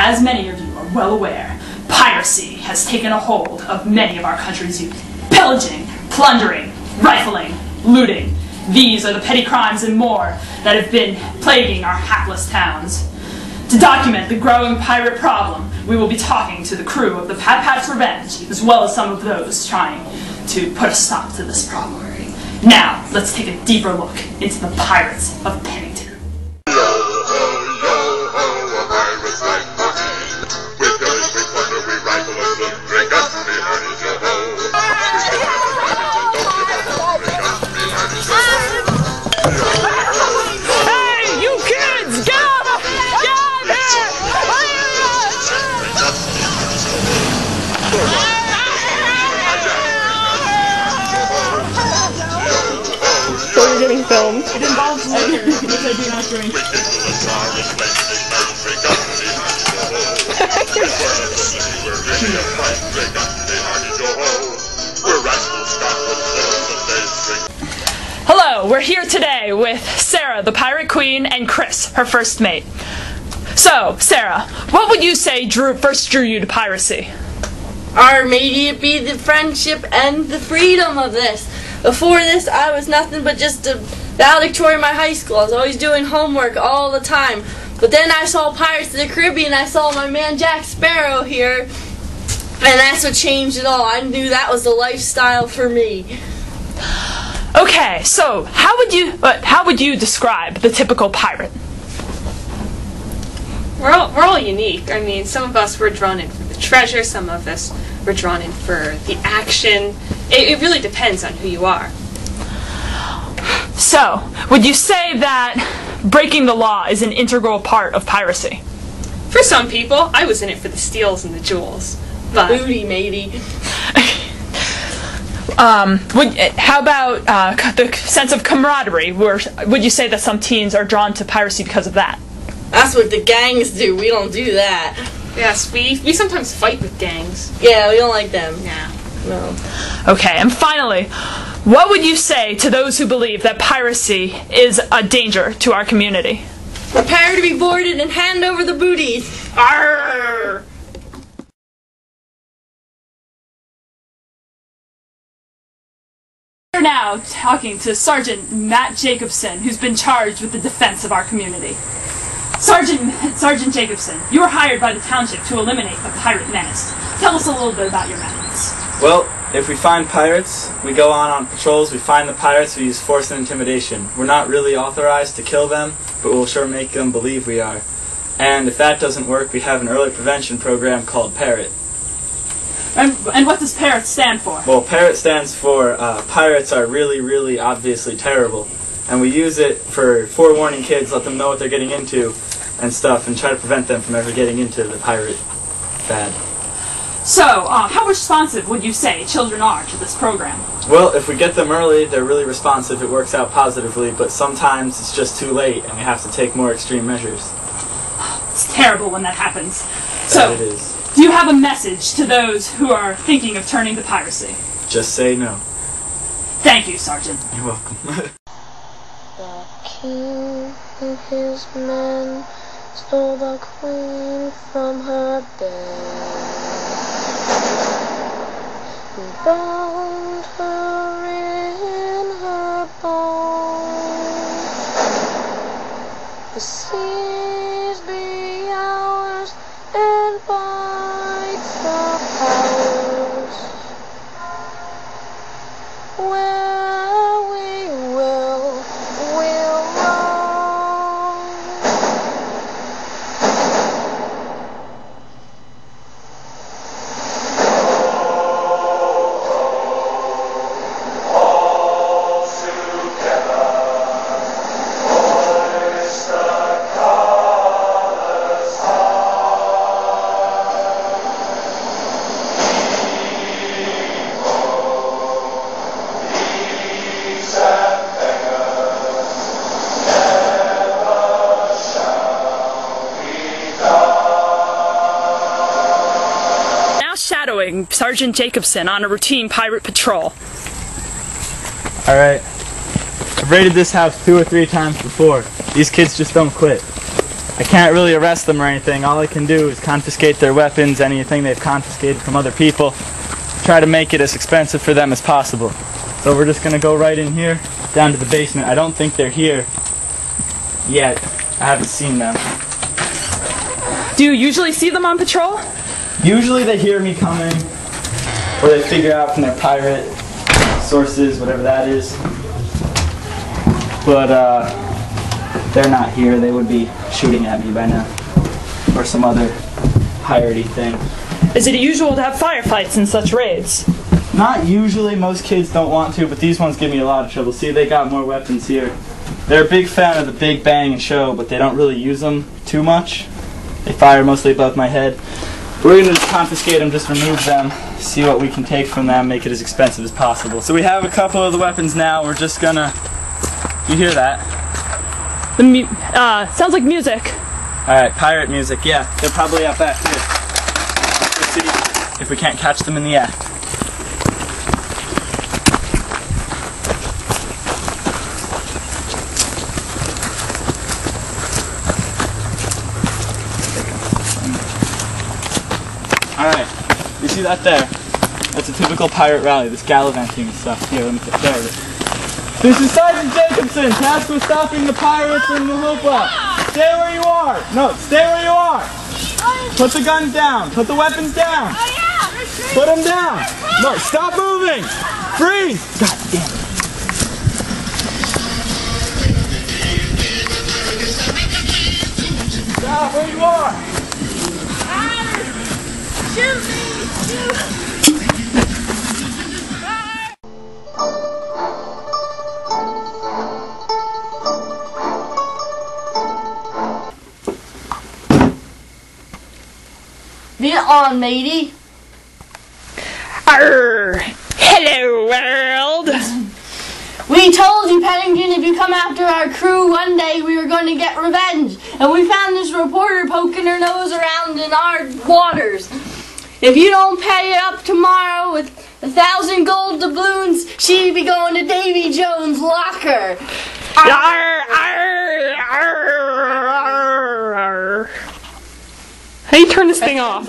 As many of you are well aware, piracy has taken a hold of many of our country's youth. Pillaging, plundering, rifling, looting. These are the petty crimes and more that have been plaguing our hapless towns. To document the growing pirate problem, we will be talking to the crew of the Pat Pat's Revenge, as well as some of those trying to put a stop to this problem. Now, let's take a deeper look into the Pirates of Pennington. Yo ho, a pirate's life for me. We pillage, we plunder, we rifle and loot. Drink up, me hearties, yo ho. We kidnap and ravage and don't give a hoot. Drink up, me hearties, yo ho. Hey, you kids, get out of here! So you're getting filmed. It involves liquor, which I do not drink. Hello, we're here today with Sarah, the Pirate Queen, and Chris, her first mate. So, Sarah, what would you say first drew you to piracy? Or maybe it be the friendship and the freedom of this. Before this, I was nothing but just a valedictorian in my high school. I was always doing homework all the time. But then I saw Pirates of the Caribbean, I saw my man Jack Sparrow here, and that's what changed it all. I knew that was the lifestyle for me. Okay, so how would you describe the typical pirate? We're all unique. I mean, some of us were drawn in for the treasure, some of us were drawn in for the action. It really depends on who you are. So, would you say that breaking the law is an integral part of piracy? For some people, I was in it for the steals and the jewels. But Booty, matey. How about the sense of camaraderie? Would you say that some teens are drawn to piracy because of that? That's what the gangs do. We don't do that. yes, we sometimes fight with gangs. Yeah, we don't like them. Nah. No. Okay, and finally, what would you say to those who believe that piracy is a danger to our community? Prepare to be boarded and hand over the booty. Arrgh! We're now talking to Sergeant Matt Jacobson, who's been charged with the defense of our community. Sergeant Jacobson, you were hired by the township to eliminate the pirate menace. Tell us a little bit about your methods. Well, if we find pirates, we go on patrols, we find the pirates, we use force and intimidation. We're not really authorized to kill them, but we'll sure make them believe we are. And if that doesn't work, we have an early prevention program called PARROT. And what does PARROT stand for? Well, PARROT stands for Pirates Are Really, Really Obviously Terrible. And we use it for forewarning kids, let them know what they're getting into and stuff, and try to prevent them from ever getting into the pirate bad. So, how responsive would you say children are to this program? Well, if we get them early, they're really responsive, it works out positively, but sometimes it's just too late and we have to take more extreme measures. It's terrible when that happens. So, it is. Do you have a message to those who are thinking of turning to piracy? Just say no. Thank you, Sergeant. You're welcome. The king and his men stole the queen from her bed, and bound her in her bones. The seas be ours, and bites the powers, where we will roam. Shadowing Sergeant Jacobson on a routine pirate patrol. Alright, I've raided this house 2 or 3 times before. These kids just don't quit. I can't really arrest them or anything. All I can do is confiscate their weapons, anything they've confiscated from other people. Try to make it as expensive for them as possible. So we're just going to go right in here, down to the basement. I don't think they're here yet. I haven't seen them. Do you usually see them on patrol? Usually they hear me coming, or they figure out from their pirate sources, whatever that is. But they're not here. They would be shooting at me by now, or some other piratey thing. Is it usual to have firefights in such raids? Not usually. Most kids don't want to, but these ones give me a lot of trouble. See, they got more weapons here. They're a big fan of the big bang and show, but they don't really use them too much. They fire mostly above my head. We're going to just confiscate them, just remove them, see what we can take from them, make it as expensive as possible. So we have a couple of the weapons now. We're just going to... You hear that? Sounds like music. Alright, pirate music, yeah. They're probably out back here. Let's see if we can't catch them in the act. Alright, you see that there? That's a typical pirate rally, this gallivanting and stuff. Here, let me take care of it. This is Sergeant Jacobson, tasked with stopping the pirates in the Mahopa. Stay where you are. No, stay where you are. Put the guns down. Put the weapons down. Put them down. No, stop moving. Freeze. God damn it. Stop where you are. Shoot me! Shoot! Get on, matey. Arr! Hello, world! We told you, Pennington, if you come after our crew one day, we were going to get revenge. And we found this reporter poking her nose around in our waters. If you don't pay up tomorrow with 1,000 gold doubloons, she'd be going to Davy Jones' locker. Arr, arr, arr, arr. How do you turn this thing off?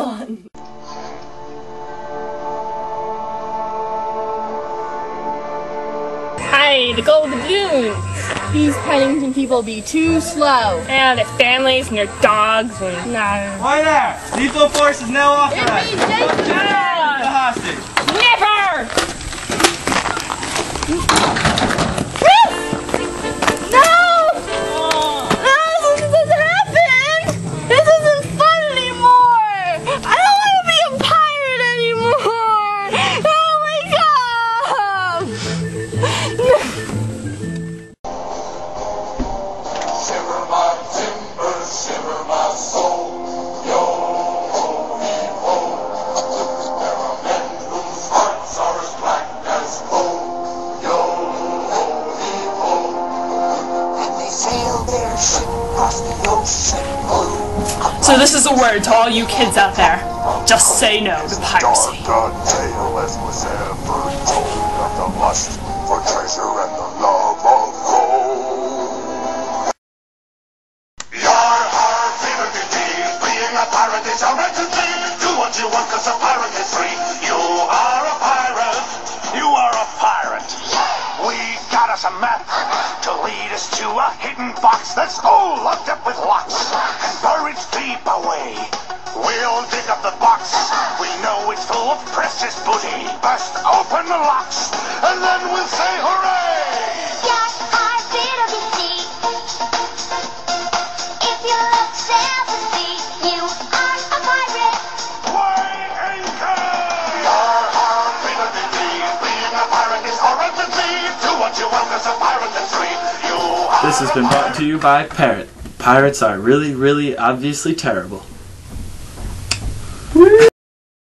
Hi, the gold doubloons. These Pennington people be too slow. And their families and their dogs and... No. Why there? Lethal force is now authorized. It means The hostage. Never! No! No, this doesn't happen! This isn't fun anymore! I don't want to be a pirate anymore! Oh my god! Shiver my timbers, shiver my soul. Yo ho hee ho. There are men whose hearts are as black as coal. Yo ho hee ho. And they sail their ship across the ocean blue. So this is a word to all you kids out there. Just say no to piracy. Dark a tale as was ever told of the lust for treasure and the love of gold. Yar har, favorite indeed. Being a pirate is a right to be. Do what you want, 'cause a pirate is free. You are a pirate. You are a pirate. We got us a map to lead us to a hidden box that's all locked up with locks and buried deep away. We'll dig up the box. We know it's full of precious booty. Burst open the locks, and then we'll say hooray! Yes, I feel a bit deep. If you look self-esteem, you are a pirate. Weigh anchor! Yar har, fever indeed. Being a pirate is horrid indeed. Do what you want, 'cause a pirate is free. You are This has been brought to you by Parrot. Pirates are really, really obviously terrible.